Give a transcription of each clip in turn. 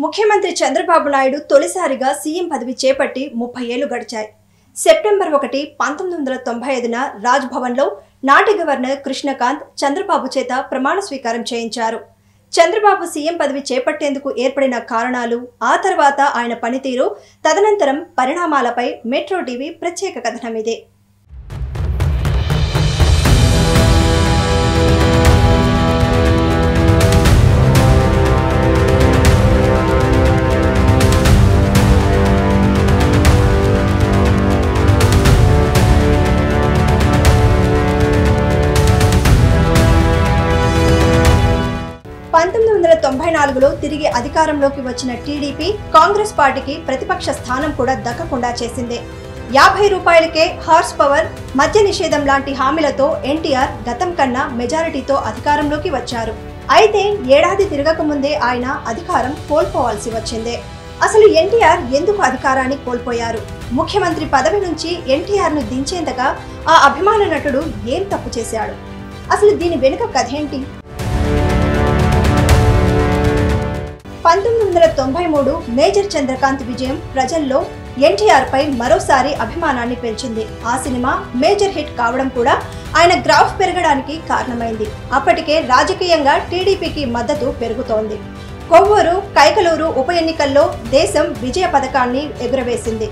ముఖ్యమంత్రి చంద్రబాబు నాయుడు తొలిసారిగా సీఎం పదవి చేపట్టి 30 ఏళ్లు గడిచాయి. సెప్టెంబర్ 1, 1995న రాజ్ భవన్లో నాటి గవర్నర్ కృష్ణకాంత్ చంద్రబాబు చేత ప్రమాణ స్వీకారం చేయించారు. చంద్రబాబు సీఎం పదవి చేపట్టేందుకు ఏర్పడిన కారణాలు, ఆ తర్వాత ఆయన పనితీరు, తదనంతరం పరిణామాలపై మెట్రో టీవీ ప్రత్యేక కథనం ఇదే. లో తిరిగి అధికారంలోకి వచ్చిన టీడీపీ కాంగ్రెస్ పార్టీకి ప్రతిపక్ష స్థానం కూడా దక్కకుండా చేసింది. 50 రూపాయలకే హార్స్ పవర్, మద్య నిషేధం లాంటి హామీలతో ఎన్టీఆర్ గతం కన్నా మెజారిటీతో అధికారంలోకి వచ్చారు. అయితే ఏడాది తిరగక ముందే ఆయన అధికారం కోల్పోవాల్సి వచ్చింది. అసలు ఎన్టీఆర్ ఎందుకు అధికారాన్ని కోల్పోయారు? ముఖ్యమంత్రి పదవి నుంచి ఎన్టీఆర్ ను దించేంతగా ఆ అభిమాన నటుడు ఏం తప్పు చేశాడు? అసలు దీని వెనుక కథ ఏంటి? 1993 మేజర్ చంద్రకాంత్ విజయం ప్రజల్లో ఎన్టీఆర్ పై మరోసారి అభిమానాన్ని పెంచింది. ఆ సినిమా మేజర్ హిట్ కావడం కూడా ఆయన గ్రాఫ్ పెరగడానికి కారణమైంది. అప్పటికే రాజకీయంగా టీడీపీకి మద్దతు పెరుగుతోంది. కొవ్వూరు, కైకలూరు ఉప ఎన్నికల్లో దేశం విజయ పథకాన్ని ఎగురవేసింది.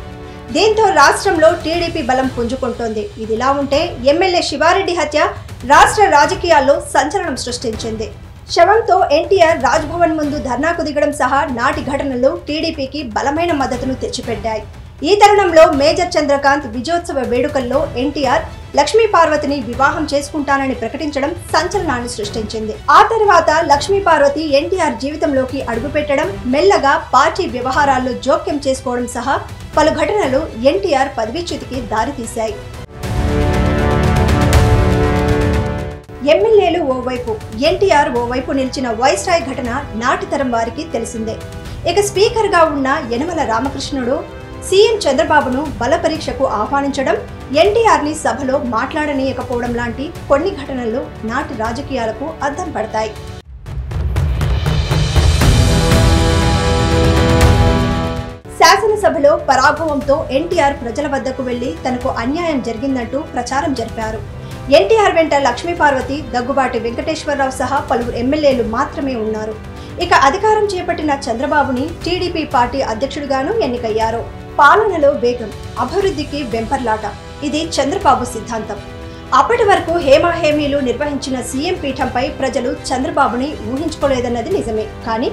దీంతో రాష్ట్రంలో టీడీపీ బలం పుంజుకుంటోంది. ఇదిలా ఉంటే ఎమ్మెల్యే శివారెడ్డి హత్య రాష్ట్ర రాజకీయాల్లో సంచలనం సృష్టించింది. శవంతో ఎన్టీఆర్ రాజ్భవన్ ముందు ధర్నాకు దిగడం సహా నాటి ఘటనలు టీడీపీకి బలమైన మద్దతును తెచ్చిపెట్టాయి. ఈ తరుణంలో మేజర్ చంద్రకాంత్ విజయోత్సవ వేడుకల్లో ఎన్టీఆర్ లక్ష్మీ పార్వతిని వివాహం చేసుకుంటానని ప్రకటించడం సంచలనాన్ని సృష్టించింది. ఆ తర్వాత లక్ష్మీ పార్వతి ఎన్టీఆర్ జీవితంలోకి అడుగుపెట్టడం, మెల్లగా పార్టీ వ్యవహారాల్లో జోక్యం చేసుకోవడం సహా పలు ఘటనలు ఎన్టీఆర్ పదవీచ్యుతికి దారితీశాయి. ఎమ్మెల్యేలు ఓవైపు, ఎన్టీఆర్ ఓవైపు నిలిచిన వైస్రాయ్ ఘటన నాటి తరం వారికి తెలిసిందే. ఇక స్పీకర్ గా ఉన్న యనమల రామకృష్ణుడు సీఎం చంద్రబాబును బల పరీక్షకు ఆహ్వానించడం, ఎన్టీఆర్ ని సభలో మాట్లాడనీయకపోవడం లాంటి కొన్ని ఘటనలు నాటి రాజకీయాలకు అద్దం పడతాయి. శాసనసభలో పరాభవంతో ఎన్టీఆర్ ప్రజల వద్దకు వెళ్లి తనకు అన్యాయం జరిగిందంటూ ప్రచారం జరిపారు. ఎన్టీఆర్ వెంట లక్ష్మీ పార్వతి, దగ్గుబాటి వెంకటేశ్వరరావు సహా పలువురు ఎమ్మెల్యేలు మాత్రమే ఉన్నారు. ఇక అధికారం చేపట్టిన చంద్రబాబుని టీడీపీ పార్టీ అధ్యక్షుడిగాను ఎన్నికయ్యారు. పాలనలో వేగం, అభివృద్ధికి వెంపర్లాట, ఇది చంద్రబాబు సిద్ధాంతం. అప్పటి వరకు హేమాహేమీలు నిర్వహించిన సీఎం పీఠంపై ప్రజలు చంద్రబాబుని ఊహించుకోలేదన్నది నిజమే. కానీ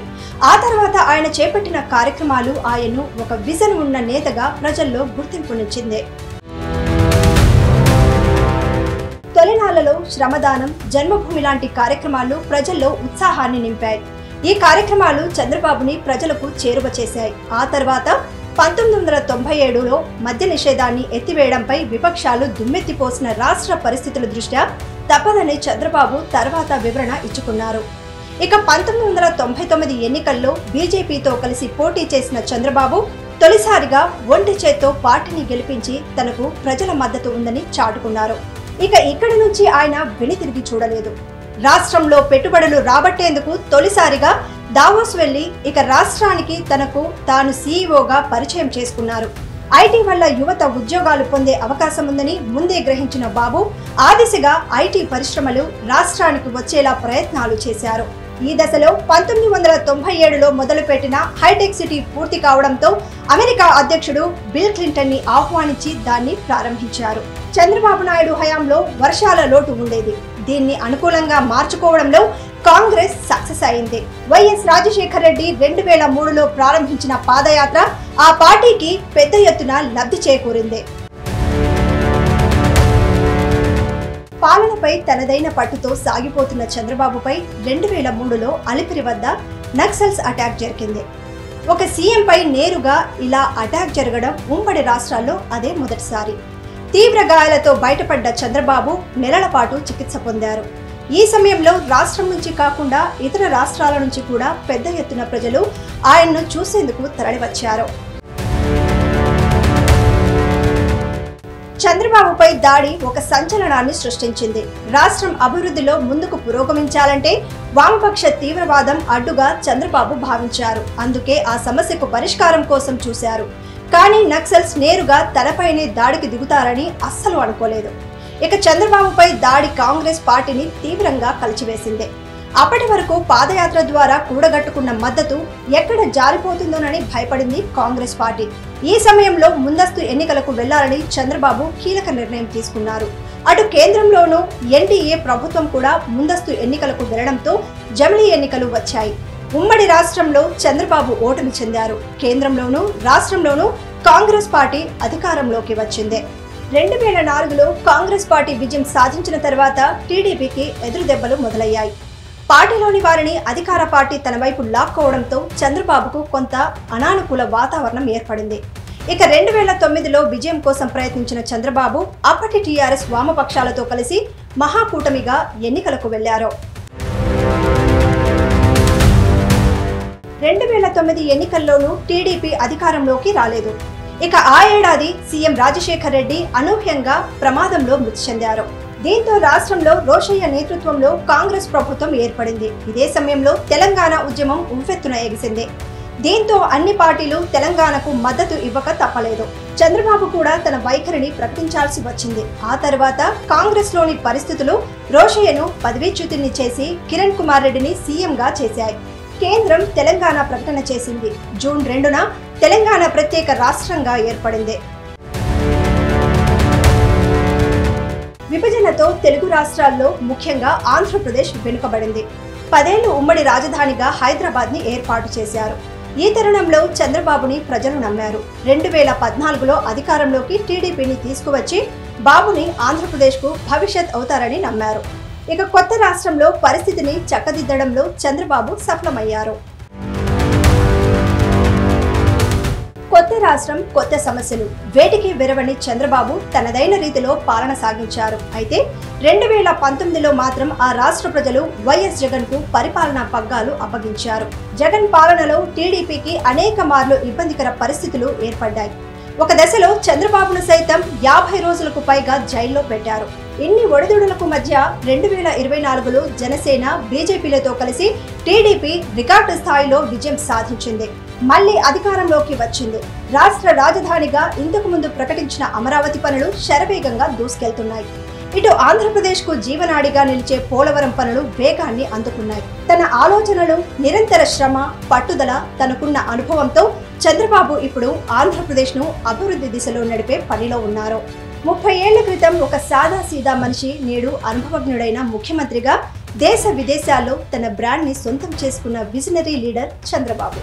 ఆ తర్వాత ఆయన చేపట్టిన కార్యక్రమాలు ఆయన్ను ఒక విజన్ ఉన్న నేతగా ప్రజల్లో గుర్తింపునిచ్చిందే. తొలినాళ్లలో శ్రమదానం, జన్మభూమి లాంటి కార్యక్రమాలు ప్రజల్లో ఉత్సాహాన్ని నింపాయి. ఈ కార్యక్రమాలు చంద్రబాబుని ప్రజలకు చేరువ చేశాయి. ఆ తర్వాత 1997లో మద్య నిషేధాన్ని ఎత్తివేయడంపై విపక్షాలు దుమ్మెత్తిపోసిన రాష్ట్ర పరిస్థితుల దృష్ట్యా తప్పదని చంద్రబాబు తర్వాత వివరణ ఇచ్చుకున్నారు. ఇక 1999 ఎన్నికల్లో బీజేపీతో కలిసి పోటీ చేసిన చంద్రబాబు తొలిసారిగా ఒంటి చేత్తో పార్టీని గెలిపించి తనకు ప్రజల మద్దతు ఉందని చాటుకున్నారు. ఇక ఇక్కడి నుంచి ఆయన వెనుతిరిగి చూడలేదు. రాష్ట్రంలో పెట్టుబడులు రాబట్టేందుకు తొలిసారిగా దావోస్ వెళ్లి ఇక రాష్ట్రానికి తనకు తాను సీఈఓగా పరిచయం చేసుకున్నారు. ఐటీ వల్ల యువత ఉద్యోగాలు పొందే అవకాశం ఉందని ముందే గ్రహించిన బాబు ఆ దిశగా ఐటీ పరిశ్రమలు రాష్ట్రానికి వచ్చేలా ప్రయత్నాలు చేశారు. ఈ దశలో 1997లో మొదలుపెట్టిన హైటెక్ సిటీ పూర్తి కావడంతో అమెరికా అధ్యక్షుడు బిల్ క్లింటన్ ని ఆహ్వానించి దాన్ని ప్రారంభించారు. చంద్రబాబు నాయుడు హయాంలో వర్షాల లోటు ఉండేది. దీన్ని అనుకూలంగా మార్చుకోవడంలో కాంగ్రెస్ సక్సెస్ అయింది. వైఎస్ రాజశేఖర రెడ్డి 2003లో ప్రారంభించిన పాదయాత్ర ఆ పార్టీకి పెద్ద ఎత్తున లబ్ధి చేకూరింది. పాలనపై తనదైన పట్టుతో సాగిపోతున్న చంద్రబాబుపై 2003లో అలిపిరి వద్ద నక్సల్స్ అటాక్ జరిగింది. ఒక సీఎంపై నేరుగా ఇలా అటాక్ జరగడం ఉమ్మడి రాష్ట్రాల్లో అదే మొదటిసారి. తీవ్ర గాయాలతో బయటపడ్డ చంద్రబాబు నెలల పాటు చికిత్స పొందారు. ఈ సమయంలో రాష్ట్రం నుంచి కాకుండా ఇతర రాష్ట్రాల నుంచి కూడా పెద్ద ఎత్తున ప్రజలు ఆయన్ను చూసేందుకు తరలివచ్చారు. చంద్రబాబుపై దాడి ఒక సంచలనాన్ని సృష్టించింది. రాష్ట్రం అభివృద్ధిలో ముందుకు పురోగమించాలంటే వామపక్ష తీవ్రవాదం అడ్డుగా చంద్రబాబు భావించారు. అందుకే ఆ సమస్యకు పరిష్కారం కోసం చూశారు. కానీ నక్సల్స్ నేరుగా తనపైనే దాడికి దిగుతారని అస్సలు అనుకోలేదు. ఇక చంద్రబాబుపై దాడి కాంగ్రెస్ పార్టీని తీవ్రంగా కలిచివేసింది. అప్పటి వరకు పాదయాత్ర ద్వారా కూడగట్టుకున్న మద్దతు ఎక్కడ జారిపోతుందోనని భయపడింది కాంగ్రెస్ పార్టీ. ఈ సమయంలో ముందస్తు ఎన్నికలకు వెళ్లాలని చంద్రబాబు కీలక నిర్ణయం తీసుకున్నారు. అటు కేంద్రంలోనూ ఎన్డీఏ ప్రభుత్వం కూడా ముందస్తు ఎన్నికలకు వెళ్లడంతో జమిలీ ఎన్నికలు వచ్చాయి. ఉమ్మడి రాష్ట్రంలో చంద్రబాబు ఓటమి చెందారు. కేంద్రంలోనూ రాష్ట్రంలోనూ కాంగ్రెస్ పార్టీ అధికారంలోకి వచ్చింది. 2004లో కాంగ్రెస్ పార్టీ విజయం సాధించిన తర్వాత టీడీపీకి ఎదురుదెబ్బలు మొదలయ్యాయి. పార్టీలోని వారిని అధికార పార్టీ తన వైపు లాక్కోవడంతో చంద్రబాబుకు కొంత అనానుకూల వాతావరణం ఏర్పడింది. ఇక 2009లో విజయం కోసం ప్రయత్నించిన చంద్రబాబు అప్పటి టీఆర్ఎస్ వామపక్షాలతో కలిసి మహాకూటమిగా ఎన్నికలకు వెళ్లారు. 2009 ఎన్నికల్లోనూ టీడీపీ అధికారంలోకి రాలేదు. ఇక ఆ ఏడాది సీఎం రాజశేఖర్ రెడ్డి అనూహ్యంగా ప్రమాదంలో మృతి చెందారు. దీంతో రాష్ట్రంలో రోషయ్య నేతృత్వంలో కాంగ్రెస్ ప్రభుత్వం ఏర్పడింది. ఇదే సమయంలో తెలంగాణ ఉద్యమం ఉవ్వెత్తున ఎగిసింది. దీంతో అన్ని పార్టీలు తెలంగాణకు మద్దతు ఇవ్వక తప్పలేదు. చంద్రబాబు కూడా తన వైఖరిని ప్రకటించాల్సి వచ్చింది. ఆ తర్వాత కాంగ్రెస్ లోని పరిస్థితులు రోషయ్యను పదవీచ్యుతుని చేసి కిరణ్ కుమార్ రెడ్డిని సీఎంగా చేశాయి. కేంద్రం తెలంగాణ ప్రకటన చేసింది. జూన్ 2న తెలంగాణ ప్రత్యేక రాష్ట్రంగా ఏర్పడింది. విభజనతో తెలుగు రాష్ట్రాల్లో ముఖ్యంగా ఆంధ్రప్రదేశ్ వెనుకబడింది. 10 ఏళ్లు ఉమ్మడి రాజధానిగా హైదరాబాద్ ని ఏర్పాటు చేశారు. ఈ తరుణంలో చంద్రబాబుని ప్రజలు నమ్మారు. 2014లో అధికారంలోకి టీడీపీని తీసుకువచ్చి బాబుని ఆంధ్రప్రదేశ్కు భవిష్యత్ అవుతారని నమ్మారు. ఇక కొత్త రాష్ట్రంలో పరిస్థితిని చక్కదిద్దడంలో చంద్రబాబు సఫలమయ్యారు. కొత్త రాష్ట్రం, కొత్త సమస్యలు, వేటికి వెరవని చంద్రబాబు తనదైన రీతిలో పాలన సాగించారు. అయితే 2019లో మాత్రం ఆ రాష్ట్ర ప్రజలు వైఎస్ జగన్ కు పరిపాలనా పగ్గాలు అప్పగించారు. జగన్ పాలనలో టీడీపీకి అనేక మార్లు ఇబ్బందికర పరిస్థితులు ఏర్పడ్డాయి. ఒక దశలో చంద్రబాబును సైతం 50 రోజులకు పైగా జైల్లో పెట్టారు. ఇన్ని ఒడిదుడులకు మధ్య 2024లో జనసేన, బీజేపీలతో కలిసి టీడీపీ రికార్డు స్థాయిలో విజయం సాధించింది. మళ్లీ అధికారంలోకి వచ్చింది. రాష్ట్ర రాజధానిగా ఇంతకు ముందు ప్రకటించిన అమరావతి పనులు శరవేగంగా దూసుకెళ్తున్నాయి. ఇటు ఆంధ్రప్రదేశ్ కు జీవనాడిగా నిలిచే పోలవరం పనులు వేగాన్ని అందుకున్నాయి. తన ఆలోచనలు, నిరంతర శ్రమ, పట్టుదల, తనకున్న అనుభవంతో చంద్రబాబు ఇప్పుడు ఆంధ్రప్రదేశ్ ను అభివృద్ధి దిశలో నడిపే పనిలో ఉన్నారు. 30 ఏళ్ల క్రితం ఒక సాదా సీదా మనిషి నేడు అనుభవజ్ఞుడైన ముఖ్యమంత్రిగా దేశ విదేశాల్లో తన బ్రాండ్ ని సొంతం చేసుకున్న విజనరీ లీడర్ చంద్రబాబు.